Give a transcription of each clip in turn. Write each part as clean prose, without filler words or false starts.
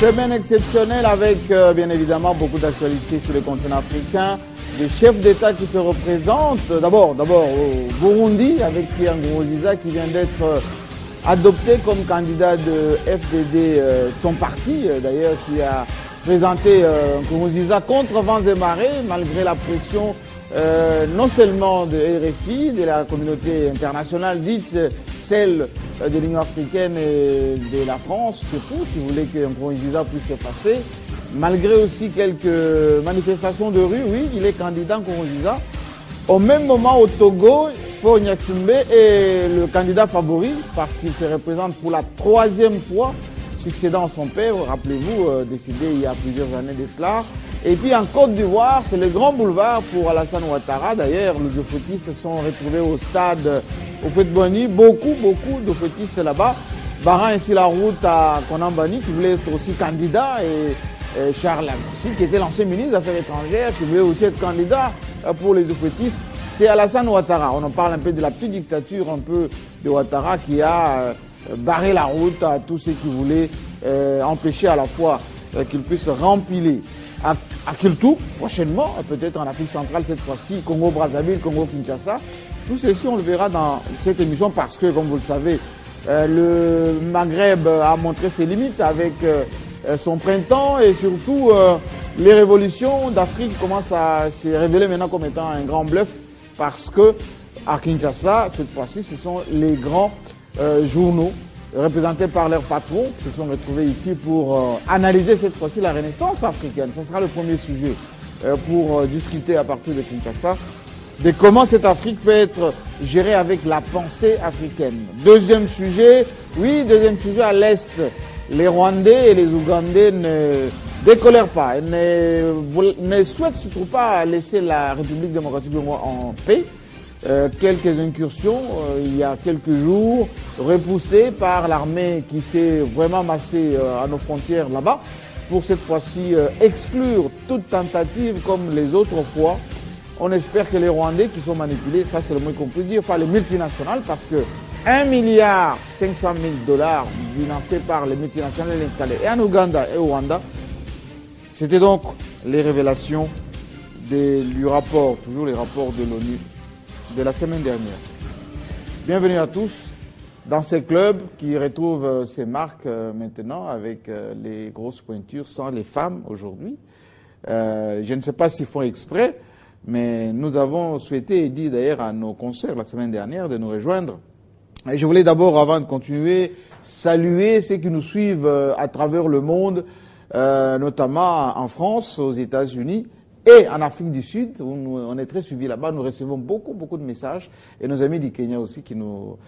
Semaine exceptionnelle avec bien évidemment beaucoup d'actualités sur le continent africain, des chefs d'État qui se représentent. D'abord au Burundi avec Pierre Nkurunziza qui vient d'être adopté comme candidat de FDD, son parti d'ailleurs, qui a présenté Nkurunziza contre vents et marées malgré la pression non seulement de RFI, de la communauté internationale dite celle de l'Union africaine et de la France, surtout, qui voulait que Nkurunziza puisse se passer. Malgré aussi quelques manifestations de rue, oui, il est candidat Nkurunziza. Au même moment, au Togo, Faure Gnassingbé est le candidat favori parce qu'il se représente pour la 3e fois, succédant à son père, rappelez-vous, décédé il y a plusieurs années de cela. Et puis en Côte d'Ivoire, c'est le grand boulevard pour Alassane Ouattara. D'ailleurs, les euphotistes sont retrouvés au stade Houphouët-Boigny. Beaucoup d'euphotistes là-bas. Barrant ainsi la route à Konambani, qui voulait être aussi candidat, et Charles Agassi, qui était l'ancien ministre des Affaires étrangères, qui voulait aussi être candidat pour les euphotistes. C'est Alassane Ouattara. On en parle un peu de la petite dictature un peu de Ouattara qui a barré la route à tous ceux qui voulaient empêcher à la fois qu'ils puissent rempiler à Kiltou, prochainement, peut-être en Afrique centrale cette fois-ci, Congo-Brazzaville, Congo-Kinshasa. Tout ceci, on le verra dans cette émission parce que, comme vous le savez, le Maghreb a montré ses limites avec son printemps et surtout les révolutions d'Afrique commencent à se révéler maintenant comme étant un grand bluff parce que à Kinshasa, cette fois-ci, ce sont les grands journaux représentés par leurs patrons qui se sont retrouvés ici pour analyser cette fois-ci la renaissance africaine. Ce sera le premier sujet pour discuter à partir de Kinshasa de comment cette Afrique peut être gérée avec la pensée africaine. Deuxième sujet à l'Est. Les Rwandais et les Ougandais ne décolèrent pas, ne souhaitent surtout pas laisser la République démocratique du Congo en paix. Quelques incursions il y a quelques jours repoussées par l'armée qui s'est vraiment massée à nos frontières là-bas pour cette fois-ci exclure toute tentative comme les autres fois. On espère que les Rwandais qui sont manipulés, ça c'est le moins qu'on peut dire, par les multinationales parce que 1,5 milliard $, financés par les multinationales installées et en Ouganda et au Rwanda. C'était donc les révélations du rapport, toujours les rapports de l'ONU de la semaine dernière. Bienvenue à tous dans ces clubs qui retrouvent ces marques maintenant avec les grosses pointures sans les femmes aujourd'hui. Je ne sais pas s'ils font exprès, mais nous avons souhaité et dit d'ailleurs à nos concerts la semaine dernière de nous rejoindre. Et je voulais d'abord, avant de continuer, saluer ceux qui nous suivent à travers le monde, notamment en France, aux États-Unis, et en Afrique du Sud, où on est très suivis là-bas, nous recevons beaucoup de messages, et nos amis du Kenya aussi qui nous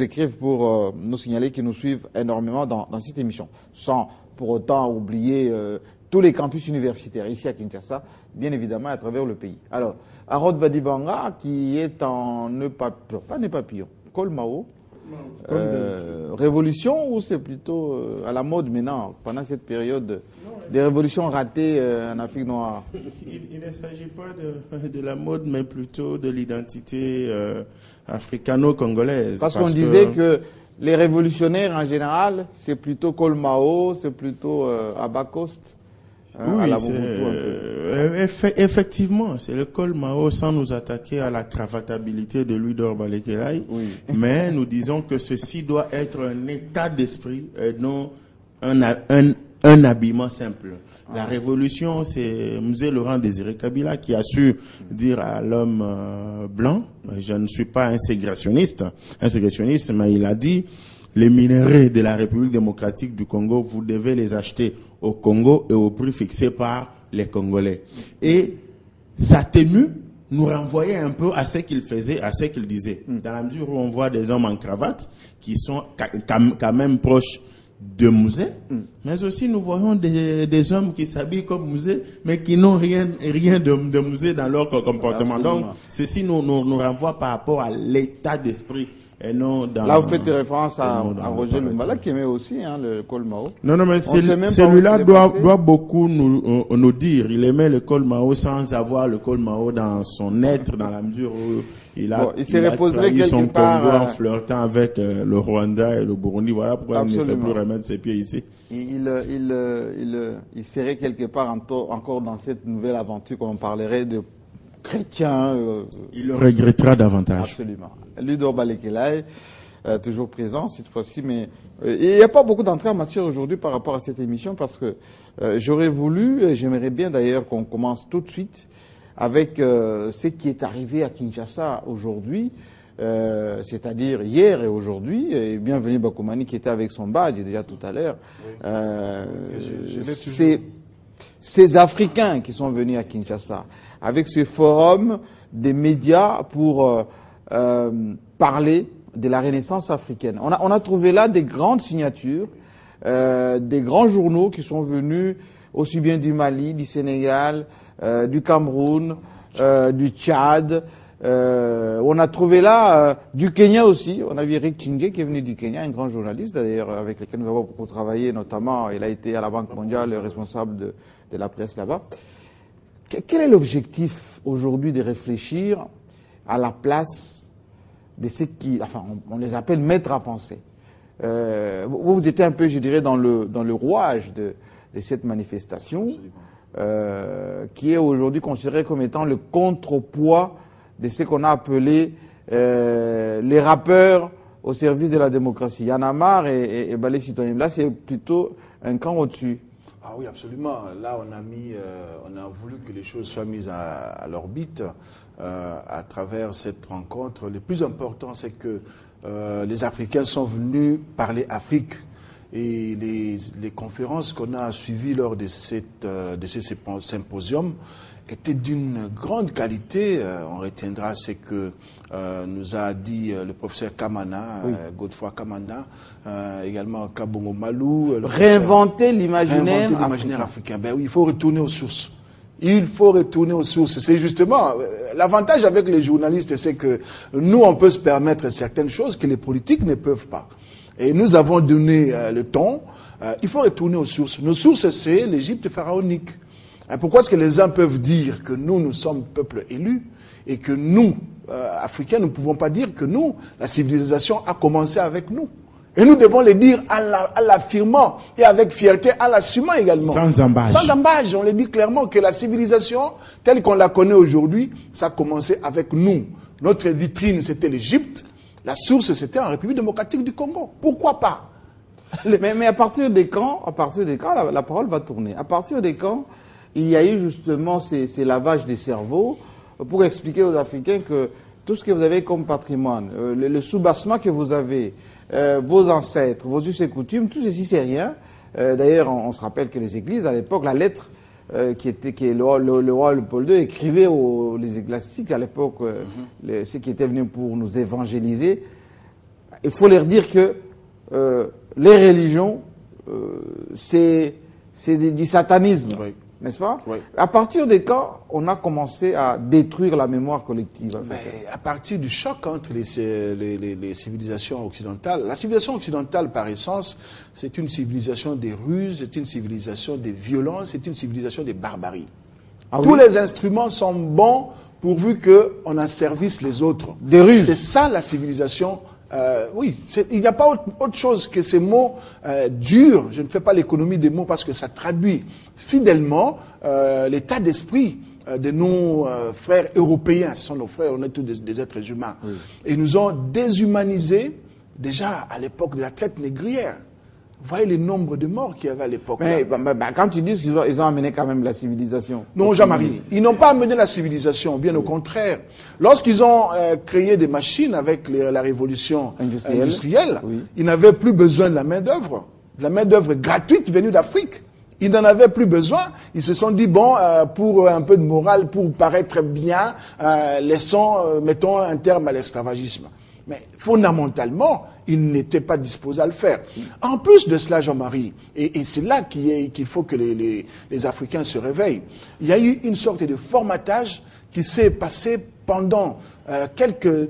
écrivent pour nous signaler qu'ils nous suivent énormément dans cette émission, sans pour autant oublier tous les campus universitaires ici à Kinshasa, bien évidemment à travers le pays. Alors, Harold Badibanga, qui est en pas nœud papillon, Col Mao, révolution ou c'est plutôt à la mode maintenant, pendant cette période des révolutions ratées en Afrique noire? Il ne s'agit pas de la mode, mais plutôt de l'identité africano-congolaise. Parce qu'on disait que les révolutionnaires en général, c'est plutôt Col Mao, c'est plutôt Abacoste. Oui, effectivement, c'est le Col Mao sans nous attaquer à la cravatabilité de Louis d'Or Balekelai. Oui. Mais nous disons que ceci doit être un état d'esprit et non un habillement simple. La révolution, c'est Mzee Laurent Désiré Kabila qui a su dire à l'homme blanc, je ne suis pas inségrationniste, mais il a dit, les minerais de la République démocratique du Congo, vous devez les acheter au Congo et au prix fixé par les Congolais. Et sa tenue nous renvoyait un peu à ce qu'il faisait, à ce qu'il disait. Dans la mesure où on voit des hommes en cravate qui sont quand même proches de Mzee, mais aussi nous voyons des hommes qui s'habillent comme Mzee, mais qui n'ont rien de Mzee dans leur comportement. Donc, ceci nous renvoie par rapport à l'état d'esprit et non dans... Là, vous faites référence à Roger Lumbala qui aimait aussi le Col Mao. Non, mais celui-là doit beaucoup nous dire. Il aimait le Col Mao sans avoir le Col Mao dans son être, dans la mesure où il a trahi son Congo en flirtant avec le Rwanda et le Burundi. Voilà pourquoi il ne sait plus remettre ses pieds ici. Il serait quelque part encore dans cette nouvelle aventure qu'on parlerait de chrétiens. Il le regrettera davantage. Absolument. Ludor Balekelai, toujours présent cette fois-ci, mais il n'y a pas beaucoup d'entrées en matière aujourd'hui par rapport à cette émission parce que j'aurais voulu, et j'aimerais bien d'ailleurs qu'on commence tout de suite avec ce qui est arrivé à Kinshasa aujourd'hui, c'est-à-dire hier et aujourd'hui, et bienvenue Bakoumani qui était avec son badge déjà tout à l'heure. Oui. Ces Africains qui sont venus à Kinshasa avec ce forum des médias pour parler de la Renaissance africaine. On a trouvé là des grandes signatures, des grands journaux qui sont venus aussi bien du Mali, du Sénégal, du Cameroun, du Tchad. On a trouvé là du Kenya aussi. On a vu Eric Chingue qui est venu du Kenya, un grand journaliste d'ailleurs avec lequel nous avons beaucoup travaillé, notamment il a été à la Banque mondiale responsable de la presse là-bas. Quel est l'objectif aujourd'hui de réfléchir à la place de ceux qui, enfin, on les appelle maîtres à penser. Vous étiez un peu, je dirais, dans le rouage de cette manifestation, qui est aujourd'hui considérée comme étant le contrepoids de ce qu'on a appelé les rappeurs au service de la démocratie. Y'en a marre et Balai Citoyen. Là, c'est plutôt un camp au-dessus. Ah oui, absolument. Là, on a voulu que les choses soient mises à l'orbite à travers cette rencontre. Le plus important, c'est que les Africains sont venus parler Afrique. Et les conférences qu'on a suivies lors de ces symposiums étaient d'une grande qualité. On retiendra ce que nous a dit le professeur Kamana, oui. Godefroy Kamana, également Kabongo Malou. Réinventer l'imaginaire africain. Ben oui, il faut retourner aux sources. Il faut retourner aux sources. C'est justement l'avantage avec les journalistes, c'est que nous, on peut se permettre certaines choses que les politiques ne peuvent pas. Et nous avons donné le ton. Il faut retourner aux sources. Nos sources, c'est l'Égypte pharaonique. Pourquoi est-ce que les uns peuvent dire que nous sommes peuple élu et que nous, Africains, nous ne pouvons pas dire que nous, la civilisation a commencé avec nous? Et nous devons le dire en l'affirmant et avec fierté, en l'assumant également. Sans embâche. Sans embâche. On le dit clairement que la civilisation, telle qu'on la connaît aujourd'hui, ça a commencé avec nous. Notre vitrine, c'était l'Égypte. La source, c'était en République démocratique du Congo. Pourquoi pas? Mais à partir des camps, la parole va tourner. À partir des camps, il y a eu justement ces lavages des cerveaux pour expliquer aux Africains que tout ce que vous avez comme patrimoine, le soubassement que vous avez, vos ancêtres, vos us et coutumes, tout ceci c'est rien. D'ailleurs, on se rappelle que les églises, à l'époque, la lettre le roi Paul II écrivait les ecclésiastiques à l'époque, ceux qui étaient venus pour nous évangéliser. Il faut leur dire que les religions, c'est du satanisme. Oui. N'est-ce pas? Oui. À partir de quand on a commencé à détruire la mémoire collective? À partir du choc entre les civilisations occidentales. La civilisation occidentale, par essence, c'est une civilisation des ruses, c'est une civilisation des violences, c'est une civilisation des barbaries. Ah, tous les instruments sont bons pourvu qu'on asservisse les autres. Des ruses. C'est ça la civilisation. Oui, il n'y a pas autre chose que ces mots durs. Je ne fais pas l'économie des mots parce que ça traduit fidèlement l'état d'esprit de nos frères européens. Ce sont nos frères, on est tous des êtres humains. Oui. Et ils nous ont déshumanisés déjà à l'époque de la traite négrière. Vous voyez le nombre de morts qu'il y avait à l'époque. Mais quand tu dis qu'ils ont amené quand même la civilisation. Non, Jean-Marie, ils n'ont pas amené la civilisation, bien au contraire. Lorsqu'ils ont créé des machines avec la révolution industrielle, oui. Ils n'avaient plus besoin de la main-d'œuvre gratuite venue d'Afrique. Ils n'en avaient plus besoin. Ils se sont dit, bon, pour un peu de morale, pour paraître bien, mettons un terme à l'esclavagisme. Mais fondamentalement, ils n'étaient pas disposés à le faire. En plus de cela, Jean-Marie, et c'est là qu'il faut que les Africains se réveillent, il y a eu une sorte de formatage qui s'est passé pendant quelques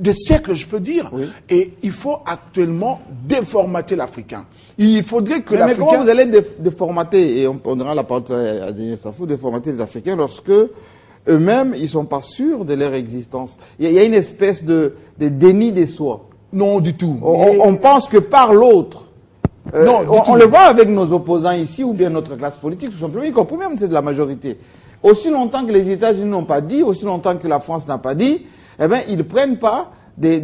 des siècles, je peux dire. Oui. Et il faut actuellement déformater l'Africain. Il faudrait que Mais l'Africain... comment vous allez déformater, et on donnera la parole à Daniel Safou, déformater les Africains lorsque eux-mêmes, ils ne sont pas sûrs de leur existence? Il y a une espèce de déni de soi. Non, du tout. On pense que par l'autre. Non, du tout. On le voit avec nos opposants ici, ou bien notre classe politique, tout simplement, y compris même c'est de la majorité. Aussi longtemps que les États-Unis n'ont pas dit, aussi longtemps que la France n'a pas dit, eh ben, ils ne prennent pas des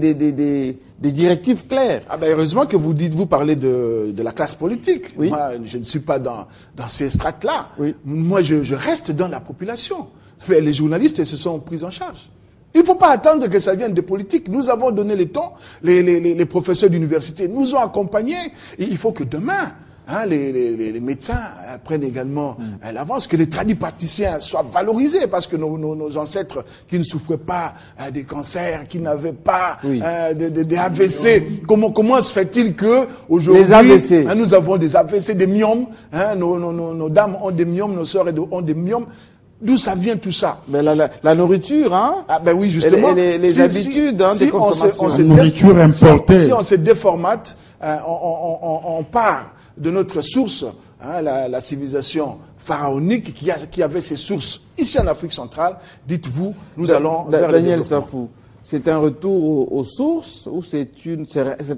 directives claires. Ah ben heureusement que vous parlez de la classe politique. Oui. Moi, je ne suis pas dans ces strates-là. Oui. Moi, je reste dans la population. Mais les journalistes se sont pris en charge. Il ne faut pas attendre que ça vienne des politiques. Nous avons donné le temps. Les professeurs d'université nous ont accompagnés. Et il faut que demain, hein, les médecins prennent également l'avance, que les tradipraticiens soient valorisés, parce que nos ancêtres qui ne souffraient pas des cancers, qui n'avaient pas des AVC, comment se fait-il que aujourd'hui Les AVC. Hein, nous avons des AVC, des myomes, hein, nos dames ont des myomes, nos sœurs ont des myomes. D'où ça vient tout ça? Mais la nourriture, hein? Ah ben oui, justement. Et les habitudes des consommations. La nourriture importée. Si on se déformate, on part de notre source, hein, la civilisation pharaonique qui avait ses sources ici en Afrique centrale. Dites-vous, nous allons vers le Daniel développement. Safou, c'est un retour aux sources ou c'est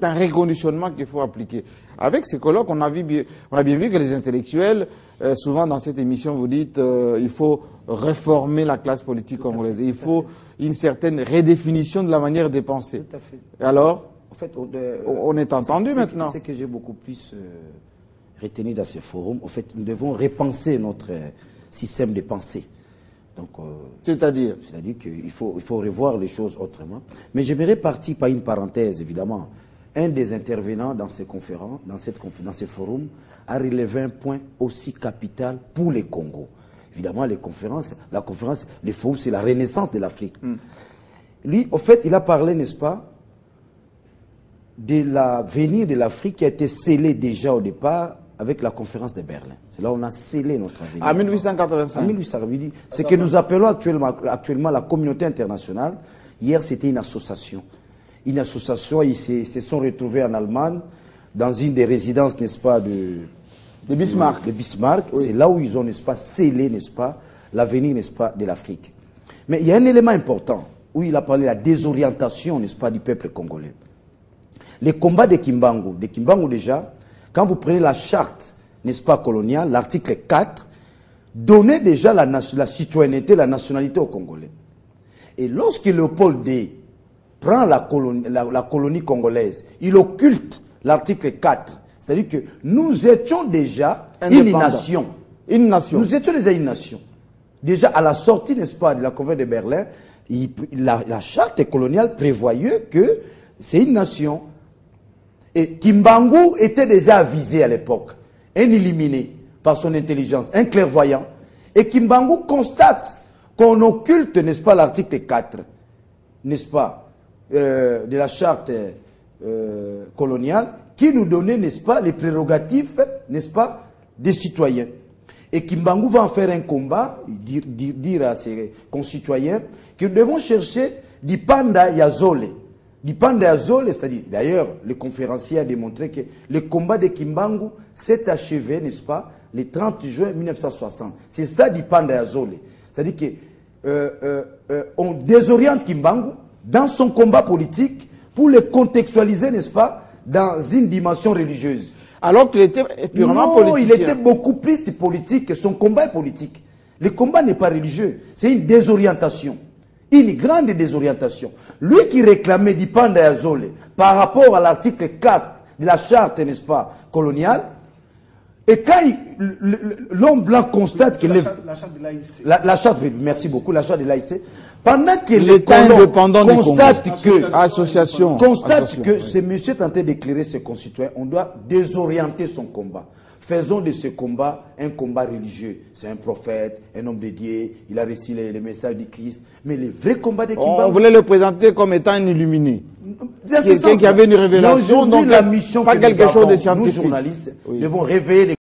un reconditionnement qu'il faut appliquer? Avec ces colloques, on a bien vu que les intellectuels, souvent dans cette émission, vous dites il faut réformer la classe politique congolaise. Il faut une certaine redéfinition de la manière de penser. Tout à fait. Alors, En fait, on est entendu maintenant. Ce que j'ai beaucoup plus retenu dans ce forum, en fait, nous devons repenser notre système de pensée. Donc, C'est-à-dire qu'il faut revoir les choses autrement. Mais j'aimerais partir par une parenthèse, évidemment. Un des intervenants dans ces conférences, dans ce forum, a relevé un point aussi capital pour les Congo. Évidemment, la conférence, les forums, c'est la renaissance de l'Afrique. Lui, au fait, il a parlé, n'est-ce pas, de l'avenir de l'Afrique qui a été scellé déjà au départ avec la conférence de Berlin. C'est là où on a scellé notre avenir. en 1885. En 1885. Ce que nous appelons actuellement la communauté internationale. Hier, c'était une association. Une association, ils se sont retrouvés en Allemagne, dans une des résidences, n'est-ce pas, de Bismarck. De Bismarck. Oui. C'est là où ils ont, n'est-ce pas, scellé, n'est-ce pas, l'avenir, n'est-ce pas, de l'Afrique. Mais il y a un élément important, où il a parlé de la désorientation, n'est-ce pas, du peuple congolais. Les combats de Kimbangu déjà, quand vous prenez la charte, n'est-ce pas, coloniale, l'article 4, donnait déjà la citoyenneté, la nationalité aux Congolais. Et lorsque Léopold II prend la colonie congolaise, il occulte l'article 4. C'est-à-dire que nous étions déjà une nation. Une nation. Nous étions déjà une nation. Déjà à la sortie, n'est-ce pas, de la conférence de Berlin, la charte coloniale prévoyait que c'est une nation. Et Kimbangu était déjà avisé à l'époque, un illuminé par son intelligence, un clairvoyant. Et Kimbangu constate qu'on occulte, n'est-ce pas, l'article 4, n'est-ce pas, de la charte coloniale, qui nous donnait, n'est-ce pas, les prérogatives, n'est-ce pas, des citoyens. Et Kimbangu va en faire un combat, dire à ses concitoyens que nous devons chercher Dipanda Yazole. Dipanda Yazole, c'est-à-dire, d'ailleurs, le conférencier a démontré que le combat de Kimbangu s'est achevé, n'est-ce pas, le 30 juin 1960. C'est ça Dipanda Yazole. C'est-à-dire qu'on désoriente Kimbangu dans son combat politique pour le contextualiser, n'est-ce pas, dans une dimension religieuse. Alors qu'il était purement politique. Il était beaucoup plus politique que son combat est politique. Le combat n'est pas religieux, c'est une désorientation. Une grande désorientation. Lui qui réclamait Dipanda Yazole par rapport à l'article 4 de la charte, n'est-ce pas, coloniale, et quand l'homme blanc constate que la charte de l'AIC. La charte, merci beaucoup, la charte de l'AIC, pendant que l'État indépendant du Congo, constate que ce monsieur est en train d'éclairer ses concitoyens, on doit désorienter son combat. Faisons de ce combat un combat religieux. C'est un prophète, un homme de Dieu, il a reçu les messages du Christ. Mais le vrai combat de Kimbangu... On voulait le présenter comme étant un illuminé. Quelqu'un qui avait une révélation, donc la mission pas quelque chose de scientifique. Nous, journalistes, devons réveiller les